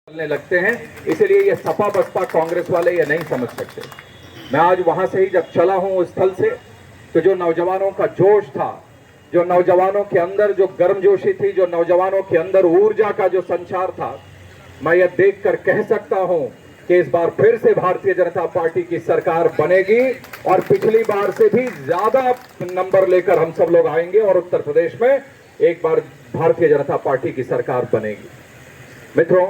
चलने लगते हैं, इसलिए ये सपा बसपा कांग्रेस वाले ये नहीं समझ सकते। मैं आज वहां से ही जब चला हूं उस स्थल से, तो जो नौजवानों का जोश था, जो नौजवानों के अंदर जो गर्मजोशी थी, जो नौजवानों के अंदर ऊर्जा का जो संचार था, मैं ये देखकर कह सकता हूं कि इस बार फिर से भारतीय जनता पार्टी की सरकार बनेगी और पिछली बार से भी ज्यादा नंबर लेकर हम सब लोग आएंगे और उत्तर प्रदेश में एक बार भारतीय जनता पार्टी की सरकार बनेगी। मित्रों,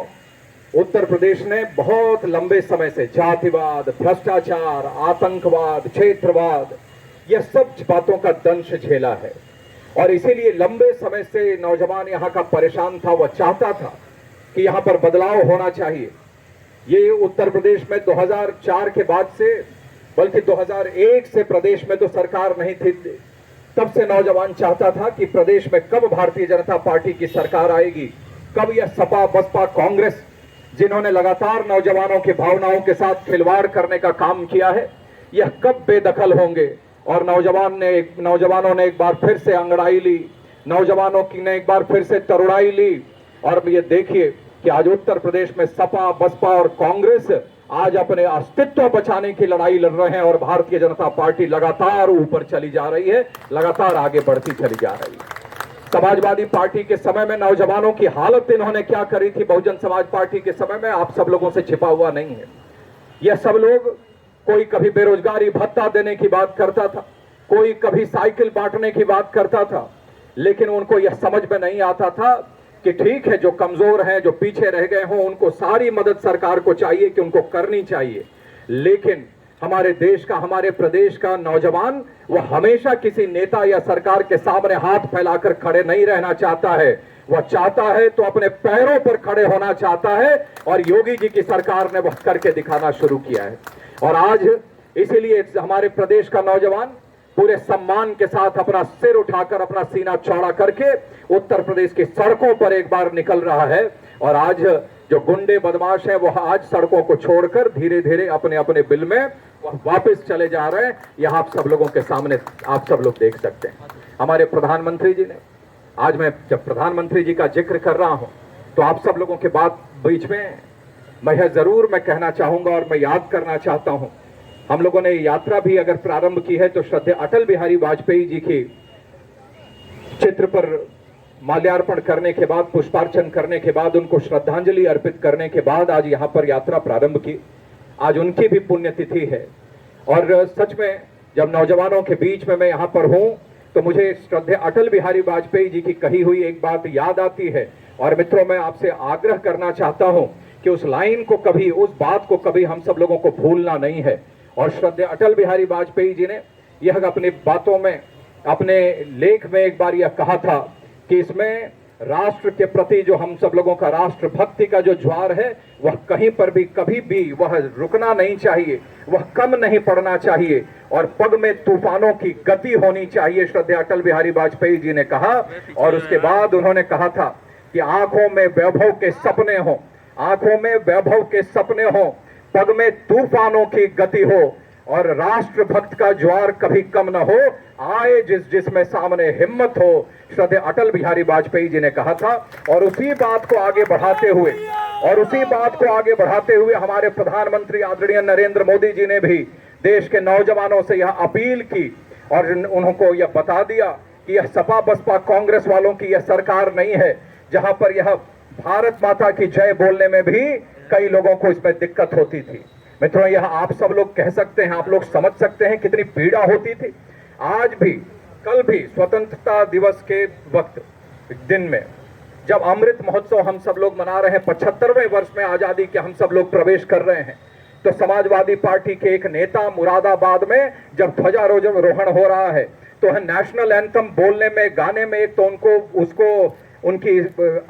उत्तर प्रदेश ने बहुत लंबे समय से जातिवाद, भ्रष्टाचार, आतंकवाद, क्षेत्रवाद, यह सब बातों का दंश झेला है और इसीलिए लंबे समय से नौजवान यहां का परेशान था। वह चाहता था कि यहां पर बदलाव होना चाहिए। ये उत्तर प्रदेश में 2004 के बाद से, बल्कि 2001 से प्रदेश में तो सरकार नहीं थी, तब से नौजवान चाहता था कि प्रदेश में कब भारतीय जनता पार्टी की सरकार आएगी, कब यह सपा बसपा कांग्रेस जिन्होंने लगातार नौजवानों की भावनाओं के साथ खिलवाड़ करने का काम किया है, यह कब बेदखल होंगे और नौजवानों ने एक बार फिर से अंगड़ाई ली, नौजवानों की ने एक बार फिर से तरुणाई ली। और ये देखिए कि आज उत्तर प्रदेश में सपा बसपा और कांग्रेस आज अपने अस्तित्व बचाने की लड़ाई लड़ रहे हैं और भारतीय जनता पार्टी लगातार ऊपर चली जा रही है, लगातार आगे बढ़ती चली जा रही है। समाजवादी पार्टी के समय में नौजवानों की हालत इन्होंने क्या करी थी, बहुजन समाज पार्टी के समय में आप सब लोगों से छिपा हुआ नहीं है। यह सब लोग, कोई कभी बेरोजगारी भत्ता देने की बात करता था, कोई कभी साइकिल बांटने की बात करता था, लेकिन उनको यह समझ में नहीं आता था कि ठीक है, जो कमजोर हैं, जो पीछे रह गए हों, उनको सारी मदद सरकार को चाहिए कि उनको करनी चाहिए। लेकिन हमारे देश का, हमारे प्रदेश का नौजवान वह हमेशा किसी नेता या सरकार के सामने हाथ फैलाकर खड़े नहीं रहना चाहता है। वह चाहता है तो अपने पैरों पर खड़े होना चाहता है और योगी जी की सरकार ने वह करके दिखाना शुरू किया है। और आज इसीलिए हमारे प्रदेश का नौजवान पूरे सम्मान के साथ अपना सिर उठाकर, अपना सीना चौड़ा करके उत्तर प्रदेश की सड़कों पर एक बार निकल रहा है। और आज जो गुंडे बदमाश हैं वह आज सड़कों को छोड़कर धीरे धीरे अपने अपने बिल में वह वापस चले जा रहे हैं। यह आप सब लोगों के सामने आप सब लोग देख सकते हैं। हमारे प्रधानमंत्री जी ने, आज मैं जब प्रधानमंत्री जी का जिक्र कर रहा हूं तो आप सब लोगों के बात बीच में मैं यह जरूर मैं कहना चाहूंगा और मैं याद करना चाहता हूं, हम लोगों ने यात्रा भी अगर प्रारंभ की है तो श्रद्धेय अटल बिहारी वाजपेयी जी की चित्र पर माल्यार्पण करने के बाद, पुष्पार्चन करने के बाद, उनको श्रद्धांजलि अर्पित करने के बाद आज यहां पर यात्रा प्रारंभ की। आज उनकी भी पुण्यतिथि है और सच में जब नौजवानों के बीच में मैं यहां पर हूं तो मुझे श्रद्धेय अटल बिहारी वाजपेयी जी की कही हुई एक बात याद आती है। और मित्रों, मैं आपसे आग्रह करना चाहता हूं कि उस लाइन को कभी, उस बात को कभी हम सब लोगों को भूलना नहीं है। और श्रद्धेय अटल बिहारी वाजपेयी जी ने यह अपनी बातों में, अपने लेख में एक बार यह कहा था कि इसमें राष्ट्र के प्रति जो हम सब लोगों का राष्ट्रभक्ति का जो ज्वार है वह कहीं पर भी, कभी भी वह रुकना नहीं चाहिए, वह कम नहीं पड़ना चाहिए और पग में तूफानों की गति होनी चाहिए, श्रद्धेय अटल बिहारी वाजपेयी जी ने कहा। और उसके बाद उन्होंने कहा था कि आंखों में वैभव के सपने हो, आंखों में वैभव के सपने हो, पग में तूफानों की गति हो और राष्ट्रभक्त का ज्वार कभी कम न हो, आए जिसमें सामने हिम्मत हो, श्रद्धेय अटल बिहारी वाजपेयी जी ने कहा था। और उसी बात को आगे बढ़ाते हुए हमारे प्रधानमंत्री आदरणीय नरेंद्र मोदी जी ने भी देश के नौजवानों से यह अपील की और उनको यह बता दिया कि यह सपा बसपा कांग्रेस वालों की यह सरकार नहीं है, जहां पर यह भारत माता की जय बोलने में भी कई लोगों को इसमें दिक्कत होती थी। मित्रों, यह आप सब लोग कह सकते हैं, आप लोग समझ सकते हैं कितनी पीड़ा होती थी। आज भी, कल भी स्वतंत्रता दिवस के वक्त, दिन में, जब अमृत महोत्सव हम सब लोग मना रहे हैं, 75वें वर्ष में आजादी के हम सब लोग प्रवेश कर रहे हैं, तो समाजवादी पार्टी के एक नेता मुरादाबाद में जब ध्वजारोहण हो रहा है तो नेशनल एंथम बोलने में, गाने में, एक तो उनकी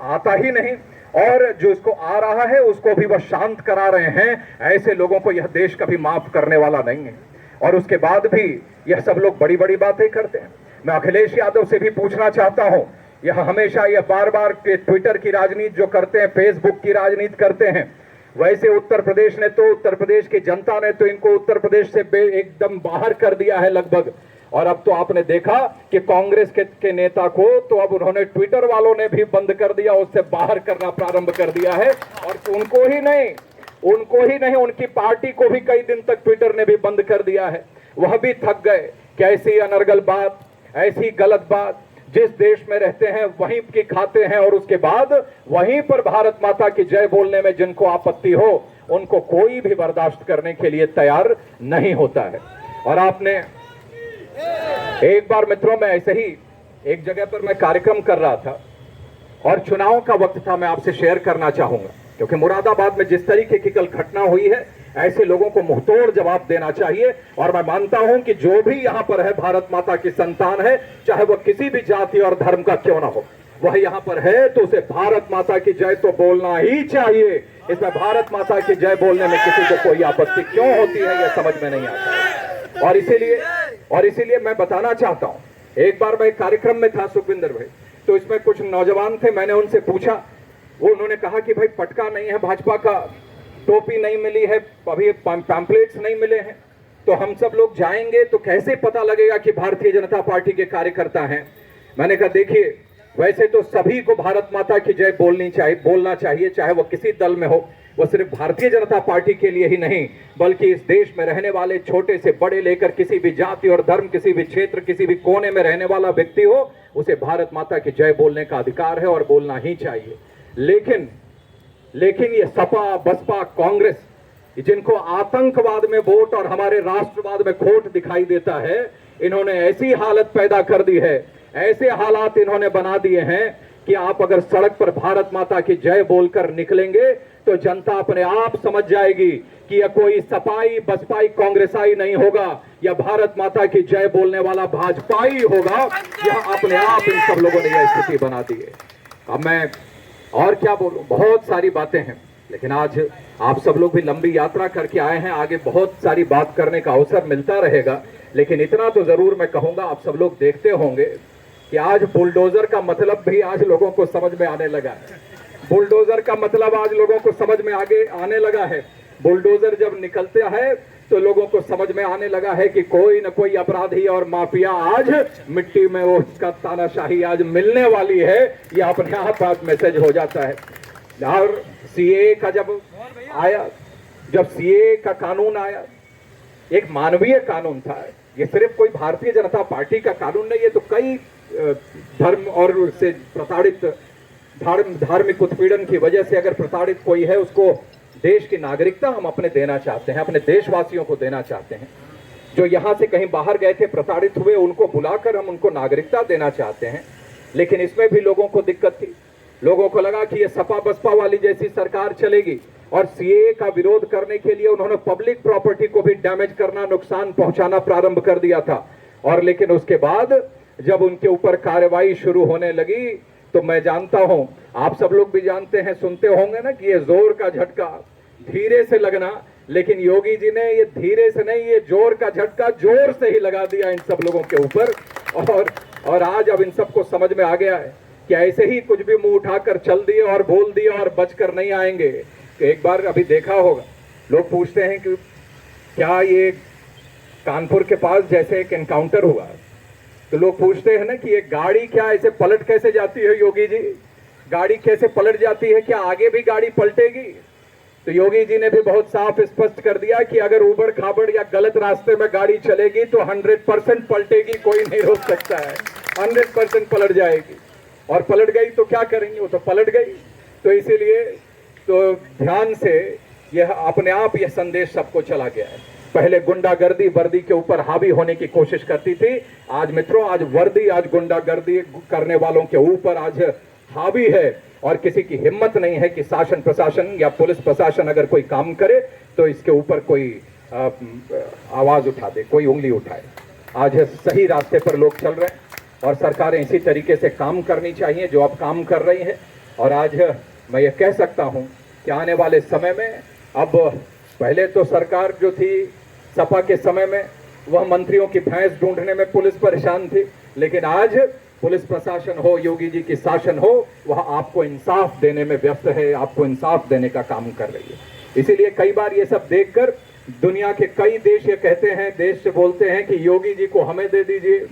आता ही नहीं और जो उसको आ रहा है उसको भी वह शांत करा रहे हैं। ऐसे लोगों को यह देश कभी माफ करने वाला नहीं है। और उसके बाद भी यह सब लोग बड़ी बड़ी बातें करते हैं। मैं अखिलेश यादव से भी पूछना चाहता हूं, यह हमेशा यह बार बार ट्विटर की राजनीति जो करते हैं, फेसबुक की राजनीति करते हैं, वैसे उत्तर प्रदेश की जनता ने तो इनको उत्तर प्रदेश से एकदम बाहर कर दिया है लगभग। और अब तो आपने देखा कि कांग्रेस के नेता को तो अब उन्होंने ट्विटर वालों ने भी बंद कर दिया, उससे बाहर करना प्रारंभ कर दिया है। और उनको ही नहीं उनकी पार्टी को भी कई दिन तक ट्विटर ने भी बंद कर दिया है। वह भी थक गए कि ऐसी अनर्गल बात, ऐसी गलत बात जिस देश में रहते हैं वहीं की खाते हैं, और उसके बाद वहीं पर भारत माता की जय बोलने में जिनको आपत्ति हो उनको कोई भी बर्दाश्त करने के लिए तैयार नहीं होता है। और आपने एक बार मित्रों, मैं ऐसे ही एक जगह पर मैं कार्यक्रम कर रहा था और चुनाव का वक्त था, मैं आपसे शेयर करना चाहूंगा, क्योंकि मुरादाबाद में जिस तरीके की कल घटना हुई है ऐसे लोगों को मुंहतोड़ जवाब देना चाहिए। और मैं मानता हूं कि जो भी यहां पर है भारत माता की संतान है, चाहे वह किसी भी जाति और धर्म का क्यों ना हो, वह यहां पर है तो उसे भारत माता की जय तो बोलना ही चाहिए। इसमें भारत माता की जय बोलने में किसी को कोई आपत्ति क्यों होती है यह समझ में नहीं आता है। और इसीलिए मैं बताना चाहता हूं, एक बार मैं एक कार्यक्रम में था सुखविंदर भाई, तो इसमें कुछ नौजवान थे, मैंने उनसे पूछा, वो उन्होंने कहा कि भाई पटका नहीं है भाजपा का, टोपी नहीं मिली है, अभी पैम्पलेट्स नहीं मिले हैं, तो हम सब लोग जाएंगे तो कैसे पता लगेगा कि भारतीय जनता पार्टी के कार्यकर्ता हैं। मैंने कहा देखिए, वैसे तो सभी को भारत माता की जय बोलना चाहिए, चाहे वो किसी दल में हो। वो सिर्फ भारतीय जनता पार्टी के लिए ही नहीं, बल्कि इस देश में रहने वाले छोटे से बड़े लेकर किसी भी जाति और धर्म, किसी भी क्षेत्र, किसी भी कोने में रहने वाला व्यक्ति हो, उसे भारत माता की जय बोलने का अधिकार है और बोलना ही चाहिए। लेकिन ये सपा, बसपा, कांग्रेस, जिनको आतंकवाद में वोट और हमारे राष्ट्रवाद में खोट दिखाई देता है, इन्होंने ऐसी हालत पैदा कर दी है, ऐसे हालात इन्होंने बना दिए हैं कि आप अगर सड़क पर भारत माता की जय बोलकर निकलेंगे तो जनता अपने आप समझ जाएगी कि यह कोई सपाई, बसपाई, कांग्रेसाई नहीं होगा, यह भारत माता की जय बोलने वाला भाजपाई होगा। यह अपने आप इन सब लोगों ने यह स्थिति बना दी है। अब मैं और क्या बोलूं, बहुत सारी बातें हैं, लेकिन आज आप सब लोग भी लंबी यात्रा करके आए हैं, आगे बहुत सारी बात करने का अवसर मिलता रहेगा। लेकिन इतना तो जरूर मैं कहूंगा, आप सब लोग देखते होंगे कि आज बुलडोजर का मतलब भी आज लोगों को समझ में आने लगा है। बुलडोजर का मतलब आज लोगों को समझ में आने लगा है। बुलडोजर जब निकलता है तो लोगों को समझ में आने लगा है कि कोई न कोई अपराधी और माफिया आज मिट्टी में वो उसका तानाशाही आज मिलने वाली है। ये अपने आप आज मैसेज हो जाता है। और सीए का जब सीए का कानून आया, एक मानवीय कानून था, ये सिर्फ कोई भारतीय जनता पार्टी का कानून नहीं, ये तो कई धर्म और उससे प्रताड़ित धार्मिक उत्पीड़न की वजह से अगर प्रताड़ित कोई है, उसको देश की नागरिकता हम अपने देना चाहते हैं, अपने देशवासियों को देना चाहते हैं। जो यहां से कहीं बाहर गए थे, प्रताड़ित हुए, उनको बुलाकर हम उनको नागरिकता देना चाहते हैं। लेकिन इसमें भी लोगों को दिक्कत थी। लोगों को लगा कि ये सपा बसपा वाली जैसी सरकार चलेगी, और सीए का विरोध करने के लिए उन्होंने पब्लिक प्रॉपर्टी को भी डैमेज करना, नुकसान पहुंचाना प्रारंभ कर दिया था। और लेकिन उसके बाद जब उनके ऊपर कार्रवाई शुरू होने लगी तो मैं जानता हूं, आप सब लोग भी जानते हैं, सुनते होंगे ना, कि ये जोर का झटका धीरे से लगना, लेकिन योगी जी ने ये धीरे से नहीं, ये जोर का झटका जोर से ही लगा दिया इन सब लोगों के ऊपर। और आज अब इन सबको समझ में आ गया है कि ऐसे ही कुछ भी मुंह उठाकर चल दिए और बोल दिए और बचकर नहीं आएंगे। एक बार अभी देखा होगा, लोग पूछते हैं कि क्या ये कानपुर के पास जैसे एक एनकाउंटर हुआ, तो लोग पूछते हैं ना कि ये गाड़ी क्या ऐसे पलट कैसे जाती है योगी जी, गाड़ी कैसे पलट जाती है, क्या आगे भी गाड़ी पलटेगी? तो योगी जी ने भी बहुत साफ स्पष्ट कर दिया कि अगर उबड़ खाबड़ या गलत रास्ते में गाड़ी चलेगी तो 100% पलटेगी, कोई नहीं रोक सकता है, 100% पलट जाएगी। और पलट गई तो क्या करेंगे, वो तो पलट गई। तो इसीलिए तो ध्यान से यह अपने आप यह संदेश सबको चला गया है। पहले गुंडागर्दी वर्दी के ऊपर हावी होने की कोशिश करती थी, आज मित्रों आज वर्दी, आज गुंडागर्दी करने वालों के ऊपर आज हावी है। और किसी की हिम्मत नहीं है कि शासन प्रशासन या पुलिस प्रशासन अगर कोई काम करे तो इसके ऊपर कोई आवाज उठा दे, कोई उंगली उठाए। आज सही रास्ते पर लोग चल रहे हैं और सरकारें इसी तरीके से काम करनी चाहिए जो अब काम कर रही है। और आज मैं ये कह सकता हूँ कि आने वाले समय में, अब पहले तो सरकार जो थी सपा के समय में, वह मंत्रियों की भैंस ढूंढने में पुलिस परेशान थी, लेकिन आज पुलिस प्रशासन हो, योगी जी की शासन हो, वह आपको इंसाफ देने में व्यस्त है, आपको इंसाफ देने का काम कर रही है। इसीलिए कई बार ये सब देखकर दुनिया के कई देश ये कहते हैं, देश से बोलते हैं कि योगी जी को हमें दे दीजिए,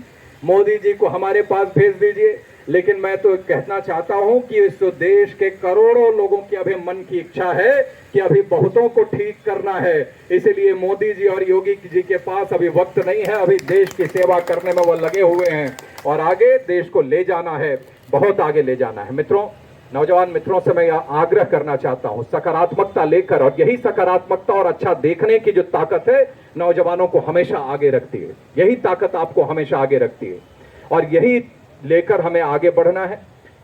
मोदी जी को हमारे पास भेज दीजिए। लेकिन मैं तो कहना चाहता हूं कि इस देश के करोड़ों लोगों की अभी मन की इच्छा है कि अभी बहुतों को ठीक करना है। इसलिए मोदी जी और योगी जी के पास अभी वक्त नहीं है, अभी देश की सेवा करने में वो लगे हुए हैं और आगे देश को ले जाना है, बहुत आगे ले जाना है। मित्रों, नौजवान मित्रों से मैं आग्रह करना चाहता हूं, सकारात्मकता लेकर, और यही सकारात्मकता और अच्छा देखने की जो ताकत है नौजवानों को हमेशा आगे रखती है, यही ताकत आपको हमेशा आगे रखती है और यही लेकर हमें आगे बढ़ना है,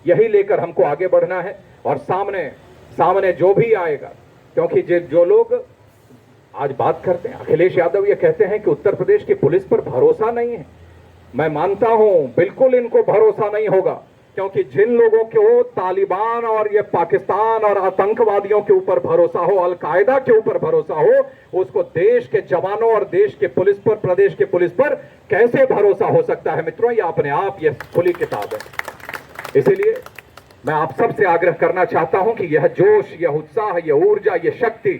यही लेकर हमको आगे बढ़ना है। और सामने जो भी आएगा, क्योंकि जो लोग आज बात करते हैं, अखिलेश यादव ये कहते हैं कि उत्तर प्रदेश की पुलिस पर भरोसा नहीं है। मैं मानता हूं बिल्कुल इनको भरोसा नहीं होगा, क्योंकि जिन लोगों को तालिबान और ये पाकिस्तान और आतंकवादियों के ऊपर भरोसा हो, अलकायदा के ऊपर भरोसा हो, उसको देश के जवानों और देश के पुलिस पर, प्रदेश के पुलिस पर कैसे भरोसा हो सकता है। मित्रों, ये अपने आप ये खुली किताब है। इसीलिए मैं आप सबसे आग्रह करना चाहता हूं कि यह जोश, यह उत्साह, यह ऊर्जा, यह शक्ति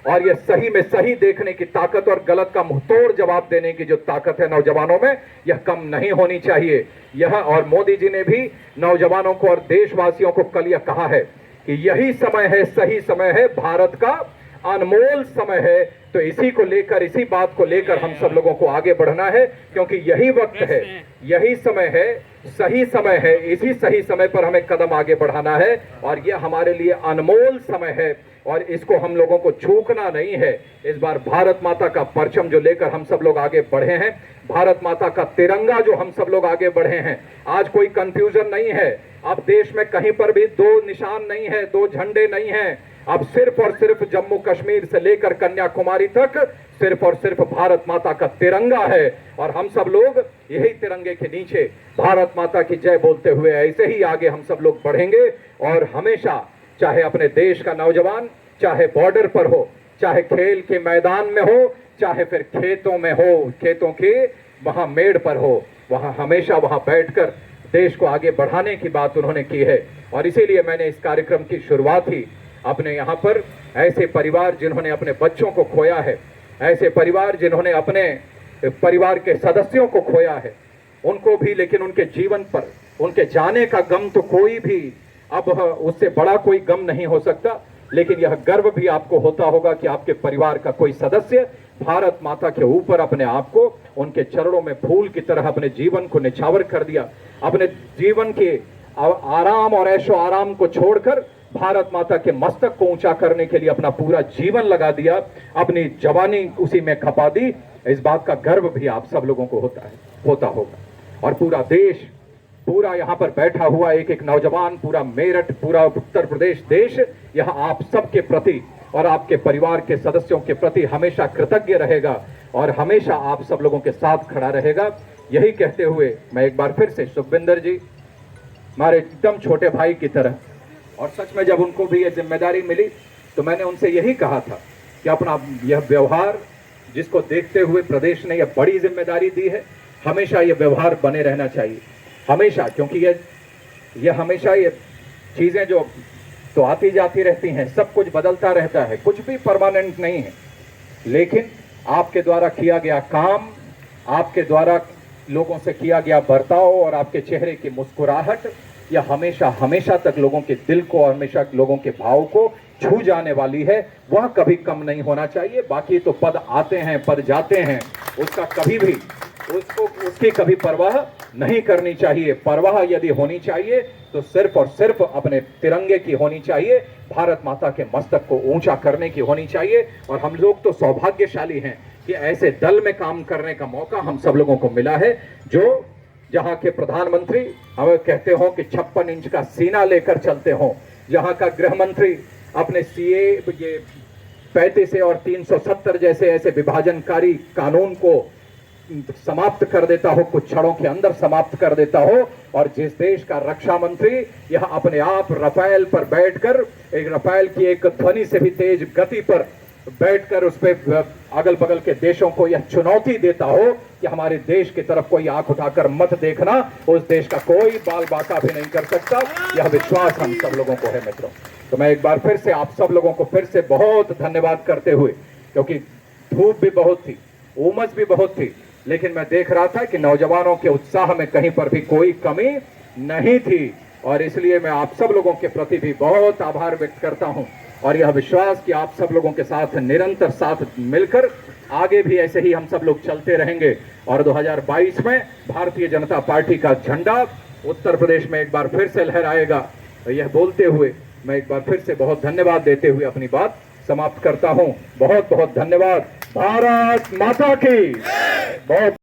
और यह सही में सही देखने की ताकत और गलत का मुंहतोड़ जवाब देने की जो ताकत है नौजवानों में, यह कम नहीं होनी चाहिए। यह, और मोदी जी ने भी नौजवानों को और देशवासियों को कल यह कहा है कि यही समय है, सही समय है, भारत का अनमोल समय है। तो इसी को लेकर, इसी बात को लेकर हम सब लोगों को आगे बढ़ना है, क्योंकि यही वक्त है, यही समय है, सही समय है। इसी सही समय पर हमें कदम आगे बढ़ाना है और यह हमारे लिए अनमोल समय है और इसको हम लोगों को चूकना नहीं है। इस बार भारत माता का परचम जो लेकर हम सब लोग आगे बढ़े हैं, भारत माता का तिरंगा जो हम सब लोग आगे बढ़े हैं, आज कोई कंफ्यूजन नहीं है। अब देश में कहीं पर भी दो निशान नहीं है, दो झंडे नहीं हैं। अब सिर्फ और सिर्फ जम्मू कश्मीर से लेकर कन्याकुमारी तक सिर्फ और सिर्फ भारत माता का तिरंगा है और हम सब लोग यही तिरंगे के नीचे भारत माता की जय बोलते हुए ऐसे ही आगे हम सब लोग बढ़ेंगे। और हमेशा, चाहे अपने देश का नौजवान, चाहे बॉर्डर पर हो, चाहे खेल के मैदान में हो, चाहे फिर खेतों में हो, खेतों के वहां मेड़ पर हो, वहां हमेशा वहां बैठकर देश को आगे बढ़ाने की बात उन्होंने की है। और इसीलिए मैंने इस कार्यक्रम की शुरुआत ही अपने यहाँ पर ऐसे परिवार जिन्होंने अपने बच्चों को खोया है, ऐसे परिवार जिन्होंने अपने परिवार के सदस्यों को खोया है, उनको भी, लेकिन उनके जीवन पर उनके जाने का गम तो कोई भी, अब उससे बड़ा कोई गम नहीं हो सकता। लेकिन यह गर्व भी आपको होता होगा कि आपके परिवार का कोई सदस्य भारत माता के ऊपर अपने आप को, उनके चरणों में फूल की तरह अपने जीवन को निछावर कर दिया, अपने जीवन के आराम और ऐशो आराम को छोड़कर भारत माता के मस्तक को ऊंचा करने के लिए अपना पूरा जीवन लगा दिया, अपनी जवानी उसी में खपा दी। इस बात का गर्व भी आप सब लोगों को होता होगा। और पूरा देश, पूरा यहाँ पर बैठा हुआ एक एक नौजवान, पूरा मेरठ, पूरा उत्तर प्रदेश देश, यह आप सबके प्रति और आपके परिवार के सदस्यों के प्रति हमेशा कृतज्ञ रहेगा और हमेशा आप सब लोगों के साथ खड़ा रहेगा। यही कहते हुए मैं एक बार फिर से सुखविंदर जी, हमारे एकदम छोटे भाई की तरह, और सच में जब उनको भी यह जिम्मेदारी मिली तो मैंने उनसे यही कहा था कि अपना यह व्यवहार, जिसको देखते हुए प्रदेश ने यह बड़ी जिम्मेदारी दी है, हमेशा यह व्यवहार बने रहना चाहिए, हमेशा। क्योंकि यह हमेशा ये चीजें जो तो आती जाती रहती हैं, सब कुछ बदलता रहता है, कुछ भी परमानेंट नहीं है। लेकिन आपके द्वारा किया गया काम, आपके द्वारा लोगों से किया गया बर्ताव और आपके चेहरे की मुस्कुराहट, यह हमेशा हमेशा तक लोगों के दिल को और हमेशा लोगों के भाव को छू जाने वाली है। वह कभी कम नहीं होना चाहिए। बाकी तो पद आते हैं, पद जाते हैं, उसका कभी भी उसकी कभी परवाह नहीं करनी चाहिए। परवाह यदि होनी चाहिए तो सिर्फ और सिर्फ अपने तिरंगे की होनी चाहिए, भारत माता के मस्तक को ऊंचा करने की होनी चाहिए। और हम लोग तो सौभाग्यशाली हैं कि ऐसे दल में काम करने का मौका हम सब लोगों को मिला है, जो जहां के प्रधानमंत्री हमें कहते हो कि 56 इंच का सीना लेकर चलते हो, जहां का गृह मंत्री अपने सीए, ये 35 और 370 जैसे ऐसे विभाजनकारी कानून को समाप्त कर देता हो, कुछ क्षणों के अंदर समाप्त कर देता हो, और जिस देश का रक्षा मंत्री यह अपने आप रफेल पर बैठकर, एक रफेल की एक ध्वनि से भी तेज गति पर बैठकर उस पर अगल बगल के देशों को यह चुनौती देता हो कि हमारे देश की तरफ कोई आंख उठाकर मत देखना, उस देश का कोई बाल बाका भी नहीं कर सकता। यह विश्वास हम सब लोगों को है मित्रों। तो मैं एक बार फिर से आप सब लोगों को फिर से बहुत धन्यवाद करते हुए, क्योंकि धूप भी बहुत थी, उमस भी बहुत थी, लेकिन मैं देख रहा था कि नौजवानों के उत्साह में कहीं पर भी कोई कमी नहीं थी। और इसलिए मैं आप सब लोगों के प्रति भी बहुत आभार व्यक्त करता हूं और यह विश्वास कि आप सब लोगों के साथ निरंतर साथ मिलकर आगे भी ऐसे ही हम सब लोग चलते रहेंगे और 2022 में भारतीय जनता पार्टी का झंडा उत्तर प्रदेश में एक बार फिर से लहराएगा। यह बोलते हुए मैं एक बार फिर से बहुत धन्यवाद देते हुए अपनी बात समाप्त करता हूं। बहुत बहुत धन्यवाद। भारत माता की बहुत